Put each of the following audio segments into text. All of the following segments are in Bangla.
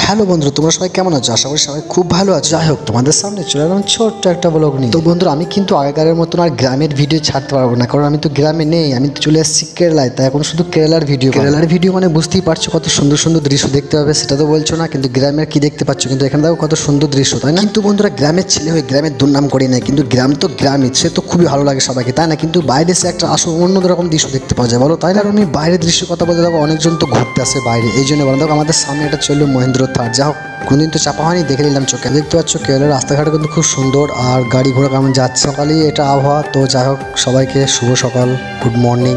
হ্যালো বন্ধু, তোমরা সবাই কেমন আছো? আশা করি সবাই খুব ভালো আছো। যাই হোক, তোমাদের সামনে চলে এলাম ছোট্ট একটা ব্লগ নিয়ে। তো বন্ধুরা, আমি কিন্তু আগেকারের মতন আর গ্রামের ভিডিও ছাড়তে পারবো না, কারণ আমি তো গ্রামে নেই, আমি তো চলে এসেছি কেরালায়। তাই এখন শুধু কেরালার ভিডিও মানে বুঝতেই পারছো কত সুন্দর সুন্দর দৃশ্য দেখতে পাবে। সেটা তো বলছো না, কিন্তু গ্রামের কি দেখতে পাচ্ছ, কিন্তু এখানে দেখো কত সুন্দর দৃশ্য, তাই না? কিন্তু বন্ধুরা, গ্রামের ছেলে হয়ে গ্রামের দুর্নাম করি না, কিন্তু গ্রাম তো গ্রামই, সে তো খুবই ভালো লাগে সবাইকে, তাই না? কিন্তু বাইরে সে একটা আসল অন্যরকম দৃশ্য দেখতে পাওয়া যায়, বলো তাই না? আমি বাইরের দৃশ্যের কথা বলতে দেখো অনেকজন তো ঘুরতে আসে বাইরে, এই জন্য বলো। দেখো আমাদের সামনে একটা চললো মহেন্দ্র থার, যা হোক কোনদিন তো চাপা হয়নি, দেখে নিলাম চোখে। দেখতে পাচ্ছ কেরলের রাস্তাঘাট কিন্তু খুব সুন্দর, আর গাড়ি ঘোড়া কেমন যাচ্ছে। সকালেই এটা আবহাওয়া। তো যাই হোক, সবাইকে শুভ সকাল, গুড মর্নিং,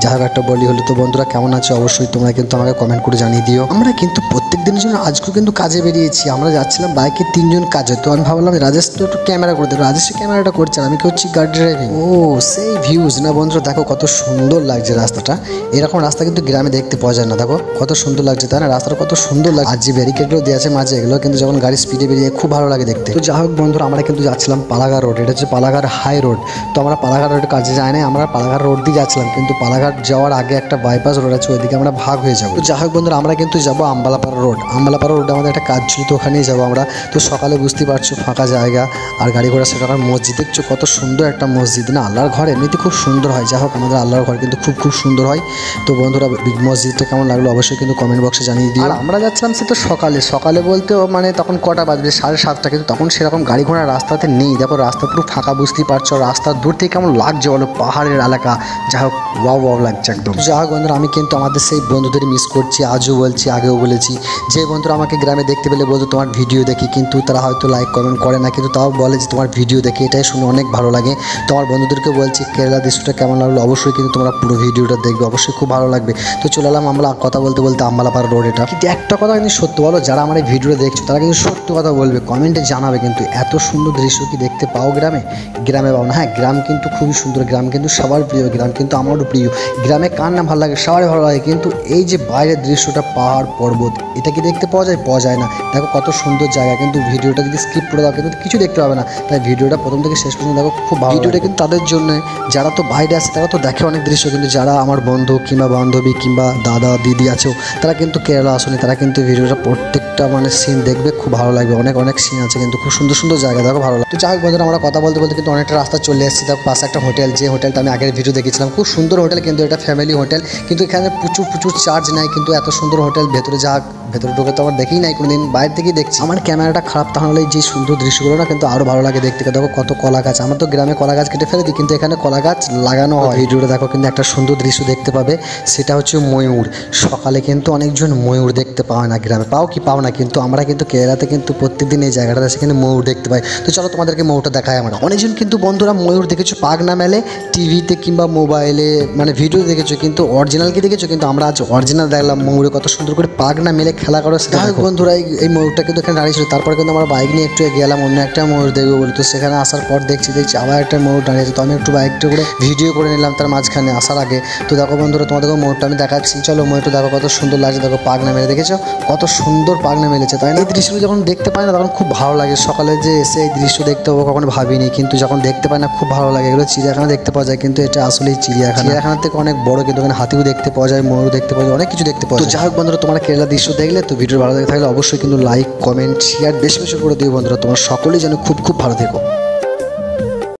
যাই হোক একটা বলি হলো। তো বন্ধুরা কেমন আছে অবশ্যই তোমরা কিন্তু আমাকে কমেন্ট করে জানিয়ে দিও। আমরা কিন্তু প্রত্যেক দিনের জন্য আজকেও কিন্তু কাজে বেরিয়েছি। আমরা যাচ্ছিলাম বাইকে 3জন কাজে। তো আমি ভাবলাম রাজেশ তো একটু ক্যামেরা করে দেবো, রাজেশ ক্যামেরাটা করছে, আমি কি হচ্ছি গাড়ি ড্রাইভিং। ও সেই ভিউজ না বন্ধুরা, দেখো কত সুন্দর লাগছে রাস্তাটা। এরকম রাস্তা কিন্তু গ্রামে দেখতে পাওয়া যায় না। দেখো কত সুন্দর লাগছে, তাই না? রাস্তাটা কত সুন্দর লাগছে। আর যে ব্যারিকেডগুলো দেওয়া আছে মাঝে, এগুলো কিন্তু যখন গাড়ি স্পিডে বেরিয়ে খুব ভালো লাগে দেখতে। তো যাই হোক বন্ধুরা, আমরা কিন্তু যাচ্ছিলাম পালাঘাট রোড। এটা হচ্ছে পালাঘাট হাই রোড। তো আমরা পালাঘাট রোডের কাজে যাই না, আমরা পালাঘাট রোড দিয়ে যাচ্ছিলাম, কিন্তু পালাঘাট যাওয়ার আগে একটা বাইপাস রোড আছে, ওইদিকে আমরা ভাগ হয়ে যাবো। তো যাই হোক বন্ধুরা, আমরা কিন্তু যাবো আম্বালাপাড়া রোড। আম্বালাপাড়া রোডে আমাদের একটা কাজ ছিল, তো ওখানেই যাবো আমরা। তো সকালে বুঝতেই পারছো ফাঁকা জায়গা, আর গাড়ি ঘোড়া সেটা। মসজিদ দেখছো কত সুন্দর একটা মসজিদ না? আল্লাহর ঘর এমনিতে খুব সুন্দর হয়। যাই হোক, আমাদের আল্লাহর ঘর কিন্তু খুব খুব সুন্দর হয়। তো বন্ধুরা, মসজিদটা কেমন লাগলো অবশ্যই কিন্তু কমেন্ট বক্সে জানিয়ে দিও। আর আমরা যাচ্ছিলাম সে তো সকালে বলতেও মানে তখন কটা বাজবে, 7:30, কিন্তু তখন সেরকম গাড়ি ঘোড়া রাস্তাতে নেই। দেখো রাস্তা পুরো ফাঁকা, বুঝতেই পারছো। রাস্তার দূর থেকে কেমন লাগছে বলো, পাহাড়ের এলাকা। যাই হোক ওয়াও লাগছে একদম। যাই হোক বন্ধুরা, আমি কিন্তু আমাদের সেই বন্ধুদের মিস করছি, আজও বলছি, আগেও বলেছি। যে বন্ধুরা আমাকে গ্রামে দেখতে পেলে বলতো তোমার ভিডিও দেখি, কিন্তু তারা হয়তো লাইক কমেন্ট করে না, কিন্তু তাও বলে যে তোমার ভিডিও দেখি। এটাই শুনে অনেক ভালো লাগে। তোমার বন্ধুদেরকে বলছি কেরালা দৃশ্যটা কেমন লাগলো অবশ্যই কিন্তু তোমরা পুরো ভিডিওটা দেখবে, অবশ্যই খুব ভালো লাগবে। তো চলে এলাম আমরা কথা বলতে বলতে আম্বালাপাড়া রোড। এটা কিন্তু একটা কথা কিন্তু সত্য, বলো যারা আমার এই ভিডিওটা দেখছো তারা কিন্তু সত্য কথা বলবে, কমেন্টে জানাবে। কিন্তু এত সুন্দর দৃশ্য কি দেখতে পাও গ্রামে পাও না? হ্যাঁ, গ্রাম কিন্তু খুবই সুন্দর, গ্রাম কিন্তু সবার প্রিয়, গ্রাম কিন্তু আমারও প্রিয়। গ্রামে কার না ভালো লাগে, সবারই ভালো লাগে। কিন্তু এই যে বাইরের দৃশ্যটা, পাহাড় পর্বত, এটা কি দেখতে পাওয়া যায় না? দেখো কত সুন্দর জায়গা, কিন্তু ভিডিওটা যদি স্কিপ করে দাও কিন্তু কিছু দেখতে পাবে না। তাই ভিডিওটা প্রথম থেকে শেষ পর্যন্ত দেখো, খুব ভালো। ভিডিওটা কিন্তু তাদের জন্য যারা তো বাইরে আছে, তারা তো দেখে অনেক দৃশ্য, কিন্তু যারা আমার বন্ধু কিংবা বান্ধবী কিংবা দাদা দিদি আছেও, তারা কিন্তু কেরালা আসেনি, তারা কিন্তু ভিডিওটা প্রত্যেকটা মানে সিন দেখবে, খুব ভালো লাগবে। অনেক সিন আছে কিন্তু খুব সুন্দর সুন্দর জায়গা, দেখো ভালো লাগে। তো যাই হোক বন্ধুরা, আমরা কথা বলতে বলতে কিন্তু অনেকটা রাস্তা চলে এসেছি। তার পাশে একটা হোটেল, যে হোটেলটা আমি আগের ভিডিও দেখেছিলাম, খুব সুন্দর হোটেল, কিন্তু এটা ফ্যামিলি হোটেল। কিন্তু এখানে প্রচুর চার্জ নেয়, কিন্তু এত সুন্দর হোটেল। ভেতরে ঢুকে তো আমার দেখেই নাই কোনোদিন, বাইরে থেকেই দেখছি। আমার ক্যামেরাটা খারাপ, তাহলে যে সুন্দর দৃশ্যগুলো না কিন্তু আরও ভালো লাগে দেখতে। দেখো কত কলা গাছ, আমার তো গ্রামে কলা গাছ কেটে ফেলে দিই, কিন্তু এখানে কলা গাছ লাগানো হয়। ভিডিওটা দেখো কিন্তু একটা সুন্দর দৃশ্য দেখতে পাবে, সেটা হচ্ছে ময়ূর। সকালে কিন্তু অনেকজন ময়ূর দেখতে পাওয়া না গ্রামে, পাও না, কিন্তু আমরা কিন্তু কেরালাতে কিন্তু প্রত্যেকদিন এই জায়গাটাতে সেখানে ময়ূর দেখতে পাই। তো চলো তোমাদেরকে ময়ূরটা দেখাই। আমরা অনেকজন কিন্তু বন্ধুরা ময়ূর দেখেছো পাখনা মেলে টিভিতে কিংবা মোবাইলে, মানে ভিডিও দেখেছো, কিন্তু অরিজিনাল কি দেখেছো? কিন্তু আমরা আজ অরিজিনাল দেখলাম, ময়ূরে কত সুন্দর করে পাখনা মেলে খেলা করো। সেটা বন্ধুরা, এই ময়ূরটা কিন্তু এখানে দাঁড়িয়েছিল। তারপরে কিন্তু আমরা বাইক নিয়ে একটু গেলাম অন্য একটা ময়ূর দেখবো বলে। তো সেখানে আসার পর দেখছি আবার একটা ময়ূর দাঁড়িয়েছে। তো আমি একটু বাইকটা করে ভিডিও করে নিলাম তার মাঝখানে আসার আগে। তো দেখো বন্ধুরা, তোমাদেরকে ময়ূরটা আমি দেখাচ্ছি। চলো ময়ূরটা দেখো কত সুন্দর লাগছে, দেখো পাখনা মেলে, দেখেছো কত সুন্দর পাখনা মেলেছে, তাই না? এই দৃশ্যগুলো যখন দেখতে পাই না তখন খুব ভালো লাগে। সকালে যে এসে এই দৃশ্য দেখতে হবো কখনো ভাবিনি, কিন্তু যখন দেখতে পাই না খুব ভালো লাগে। এগুলো চিড়িয়াখানা দেখতে পাওয়া যায়, কিন্তু এটা আসলেই চিড়িয়াখানার থেকে অনেক বড়। কিন্তু এখানে হাতিও দেখতে পাওয়া যায়, ময়ূর দেখতে পাওয়া যায়, অনেক কিছু দেখতে পাওয়া যায়। তো যাই হোক বন্ধুরা, তোমরা কেরালা দৃশ্য দেখলে, তো ভিডিও ভালো থাকলে অবশ্যই কিন্তু লাইক কমেন্ট শেয়ার বেশি করে দিও বন্ধুরা। তোমরা সকলেই যেন খুব ভালো থেকো।